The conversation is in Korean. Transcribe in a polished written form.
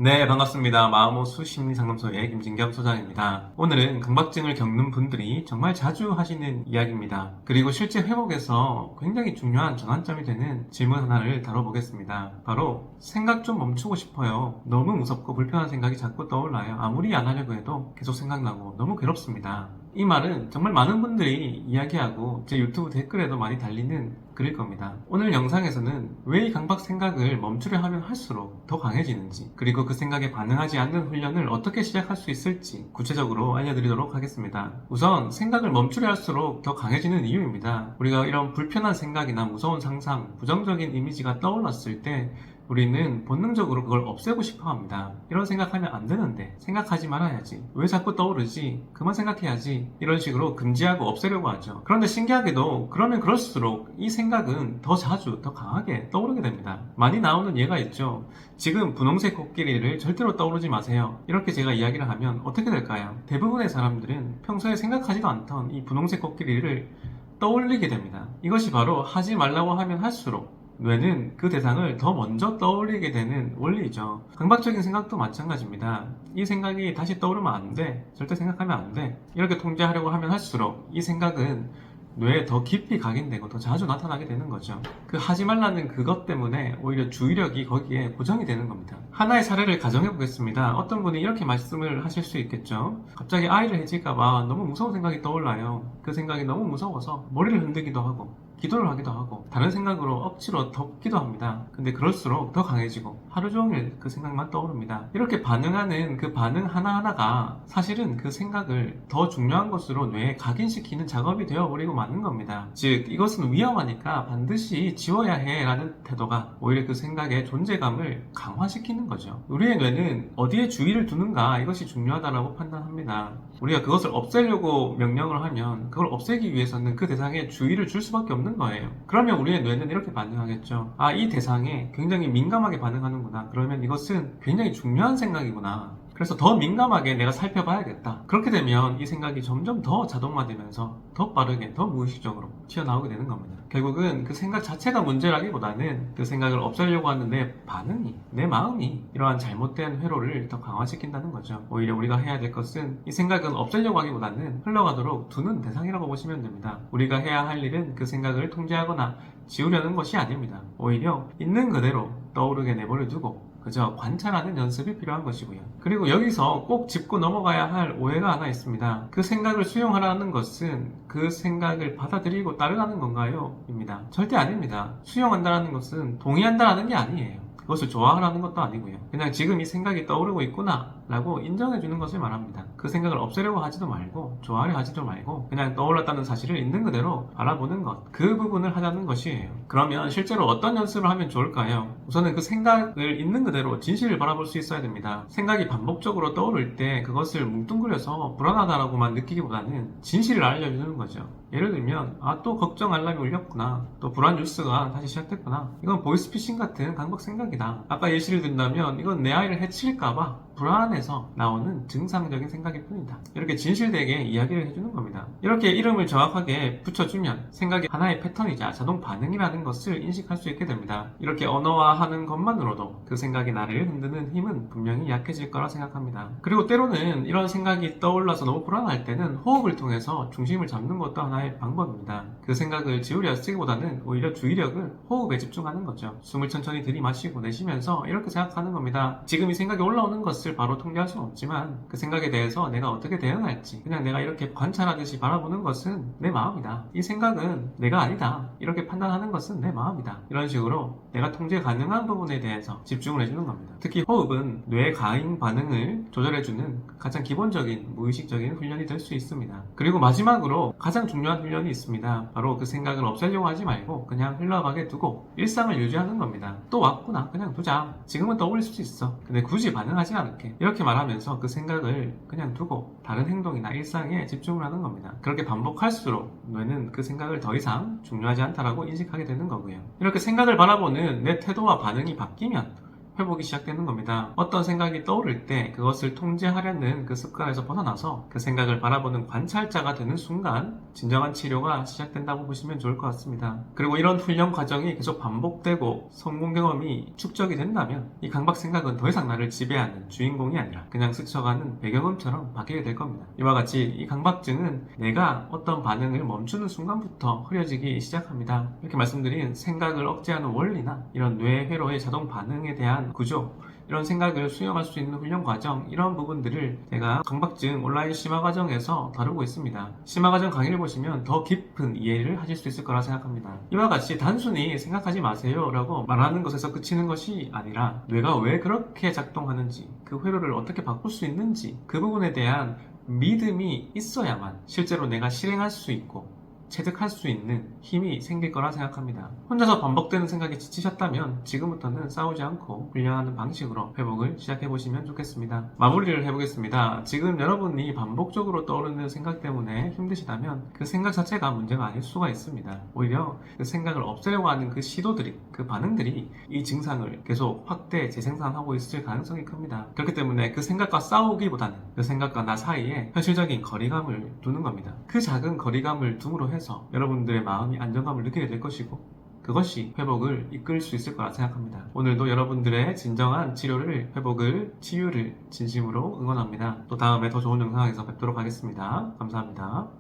네, 반갑습니다. 마음호수 심리상담소의 김진겸 소장입니다. 오늘은 강박증을 겪는 분들이 정말 자주 하시는 이야기입니다. 그리고 실제 회복에서 굉장히 중요한 전환점이 되는 질문 하나를 다뤄보겠습니다. 바로 생각 좀 멈추고 싶어요. 너무 무섭고 불편한 생각이 자꾸 떠올라요. 아무리 안 하려고 해도 계속 생각나고 너무 괴롭습니다. 이 말은 정말 많은 분들이 이야기하고 제 유튜브 댓글에도 많이 달리는 글일 겁니다. 오늘 영상에서는 왜 이 강박 생각을 멈추려 하면 할수록 더 강해지는지, 그리고 그 생각에 반응하지 않는 훈련을 어떻게 시작할 수 있을지 구체적으로 알려드리도록 하겠습니다. 우선 생각을 멈추려 할수록 더 강해지는 이유입니다. 우리가 이런 불편한 생각이나 무서운 상상, 부정적인 이미지가 떠올랐을 때 우리는 본능적으로 그걸 없애고 싶어 합니다. 이런 생각하면 안 되는데, 생각하지 말아야지, 왜 자꾸 떠오르지, 그만 생각해야지, 이런 식으로 금지하고 없애려고 하죠. 그런데 신기하게도 그러면 그럴수록 이 생각은 더 자주, 더 강하게 떠오르게 됩니다. 많이 나오는 예가 있죠. 지금 분홍색 코끼리를 절대로 떠오르지 마세요, 이렇게 제가 이야기를 하면 어떻게 될까요? 대부분의 사람들은 평소에 생각하지도 않던 이 분홍색 코끼리를 떠올리게 됩니다. 이것이 바로 하지 말라고 하면 할수록 뇌는 그 대상을 더 먼저 떠올리게 되는 원리죠. 강박적인 생각도 마찬가지입니다. 이 생각이 다시 떠오르면 안 돼, 절대 생각하면 안 돼, 이렇게 통제하려고 하면 할수록 이 생각은 뇌에 더 깊이 각인되고 더 자주 나타나게 되는 거죠. 그 하지 말라는 그것 때문에 오히려 주의력이 거기에 고정이 되는 겁니다. 하나의 사례를 가정해 보겠습니다. 어떤 분이 이렇게 말씀을 하실 수 있겠죠. 갑자기 아이를 해칠까봐 너무 무서운 생각이 떠올라요. 그 생각이 너무 무서워서 머리를 흔들기도 하고 기도를 하기도 하고 다른 생각으로 억지로 덮기도 합니다. 근데 그럴수록 더 강해지고 하루 종일 그 생각만 떠오릅니다. 이렇게 반응하는 그 반응 하나하나가 사실은 그 생각을 더 중요한 것으로 뇌에 각인시키는 작업이 되어버리고 마는 겁니다. 즉, 이것은 위험하니까 반드시 지워야 해 라는 태도가 오히려 그 생각의 존재감을 강화시키는 거죠. 우리의 뇌는 어디에 주의를 두는가, 이것이 중요하다고 판단합니다. 우리가 그것을 없애려고 명령을 하면 그걸 없애기 위해서는 그 대상에 주의를 줄 수밖에 없는 거예요. 그러면 우리의 뇌는 이렇게 반응하겠죠. 아, 이 대상에 굉장히 민감하게 반응하는구나. 그러면 이것은 굉장히 중요한 생각이구나. 그래서 더 민감하게 내가 살펴봐야겠다. 그렇게 되면 이 생각이 점점 더 자동화되면서 더 빠르게, 더 무의식적으로 튀어나오게 되는 겁니다. 결국은 그 생각 자체가 문제라기보다는 그 생각을 없애려고 하는 내 반응이, 내 마음이 이러한 잘못된 회로를 더 강화시킨다는 거죠. 오히려 우리가 해야 될 것은 이 생각은 없애려고 하기보다는 흘러가도록 두는 대상이라고 보시면 됩니다. 우리가 해야 할 일은 그 생각을 통제하거나 지우려는 것이 아닙니다. 오히려 있는 그대로 떠오르게 내버려 두고 그저 관찰하는 연습이 필요한 것이고요. 그리고 여기서 꼭 짚고 넘어가야 할 오해가 하나 있습니다. 그 생각을 수용하라는 것은 그 생각을 받아들이고 따르라는 건가요? 입니다. 절대 아닙니다. 수용한다는 것은 동의한다는 게 아니에요. 그것을 좋아하라는 것도 아니고요. 그냥 지금 이 생각이 떠오르고 있구나 라고 인정해주는 것을 말합니다. 그 생각을 없애려고 하지도 말고 좋아하려 하지도 말고 그냥 떠올랐다는 사실을 있는 그대로 바라보는 것, 그 부분을 하자는 것이에요. 그러면 실제로 어떤 연습을 하면 좋을까요? 우선은 그 생각을 있는 그대로 진실을 바라볼 수 있어야 됩니다. 생각이 반복적으로 떠오를 때 그것을 뭉뚱그려서 불안하다라고만 느끼기보다는 진실을 알려주는 거죠. 예를 들면 또 걱정 알람이 울렸구나, 또 불안 뉴스가 다시 시작됐구나, 이건 보이스피싱 같은 강박 생각이다. 아까 예시를 든다면 이건 내 아이를 해칠까봐 불안해서 나오는 증상적인 생각일 뿐이다. 이렇게 진실되게 이야기를 해주는 겁니다. 이렇게 이름을 정확하게 붙여주면 생각이 하나의 패턴이자 자동 반응이라는 것을 인식할 수 있게 됩니다. 이렇게 언어화하는 것만으로도 그 생각이 나를 흔드는 힘은 분명히 약해질 거라 생각합니다. 그리고 때로는 이런 생각이 떠올라서 너무 불안할 때는 호흡을 통해서 중심을 잡는 것도 하나의 방법입니다. 그 생각을 지우려 쓰기보다는 오히려 주의력을 호흡에 집중하는 거죠. 숨을 천천히 들이마시고 내쉬면서 이렇게 생각하는 겁니다. 지금 이 생각이 올라오는 것을 바로 통제할 수는 없지만 그 생각에 대해서 내가 어떻게 대응할지 그냥 내가 이렇게 관찰하듯이 바라보는 것은 내 마음이다. 이 생각은 내가 아니다. 이렇게 판단하는 것은 내 마음이다. 이런 식으로 내가 통제 가능한 부분에 대해서 집중을 해주는 겁니다. 특히 호흡은 뇌의 과잉 반응을 조절해주는 가장 기본적인 무의식적인 훈련이 될 수 있습니다. 그리고 마지막으로 가장 중요한 훈련이 있습니다. 바로 그 생각을 없애려고 하지 말고 그냥 흘러가게 두고 일상을 유지하는 겁니다. 또 왔구나, 그냥 두자. 지금은 떠올릴 수 있어. 근데 굳이 반응하지 않을게. 이렇게 말하면서 그 생각을 그냥 두고 다른 행동이나 일상에 집중을 하는 겁니다. 그렇게 반복할수록 뇌는 그 생각을 더 이상 중요하지 않다라고 인식하게 되는 거고요. 이렇게 생각을 바라보는 내 태도와 반응이 바뀌면 회복이 시작되는 겁니다. 어떤 생각이 떠오를 때 그것을 통제하려는 그 습관에서 벗어나서 그 생각을 바라보는 관찰자가 되는 순간 진정한 치료가 시작된다고 보시면 좋을 것 같습니다. 그리고 이런 훈련 과정이 계속 반복되고 성공 경험이 축적이 된다면 이 강박 생각은 더 이상 나를 지배하는 주인공이 아니라 그냥 스쳐가는 배경음처럼 바뀌게 될 겁니다. 이와 같이 이 강박증은 내가 어떤 반응을 멈추는 순간부터 흐려지기 시작합니다. 이렇게 말씀드린 생각을 억제하는 원리나 이런 뇌회로의 자동 반응에 대한 구조, 이런 생각을 수용할 수 있는 훈련 과정, 이런 부분들을 제가 강박증 온라인 심화 과정에서 다루고 있습니다. 심화 과정 강의를 보시면 더 깊은 이해를 하실 수 있을 거라 생각합니다. 이와 같이 단순히 생각하지 마세요 라고 말하는 것에서 그치는 것이 아니라 뇌가 왜 그렇게 작동하는지, 그 회로를 어떻게 바꿀 수 있는지, 그 부분에 대한 믿음이 있어야만 실제로 내가 실행할 수 있고 체득할 수 있는 힘이 생길 거라 생각합니다. 혼자서 반복되는 생각에 지치셨다면 지금부터는 싸우지 않고 훈련하는 방식으로 회복을 시작해보시면 좋겠습니다. 마무리를 해보겠습니다. 지금 여러분이 반복적으로 떠오르는 생각 때문에 힘드시다면 그 생각 자체가 문제가 아닐 수가 있습니다. 오히려 그 생각을 없애려고 하는 그 시도들이, 그 반응들이 이 증상을 계속 확대, 재생산하고 있을 가능성이 큽니다. 그렇기 때문에 그 생각과 싸우기보다는 그 생각과 나 사이에 현실적인 거리감을 두는 겁니다. 그 작은 거리감을 둠으로 해서 여러분들의 마음이 안정감을 느끼게 될 것이고 그것이 회복을 이끌 수 있을 거라 생각합니다. 오늘도 여러분들의 진정한 치료를, 회복을, 치유를 진심으로 응원합니다. 또 다음에 더 좋은 영상에서 뵙도록 하겠습니다. 감사합니다.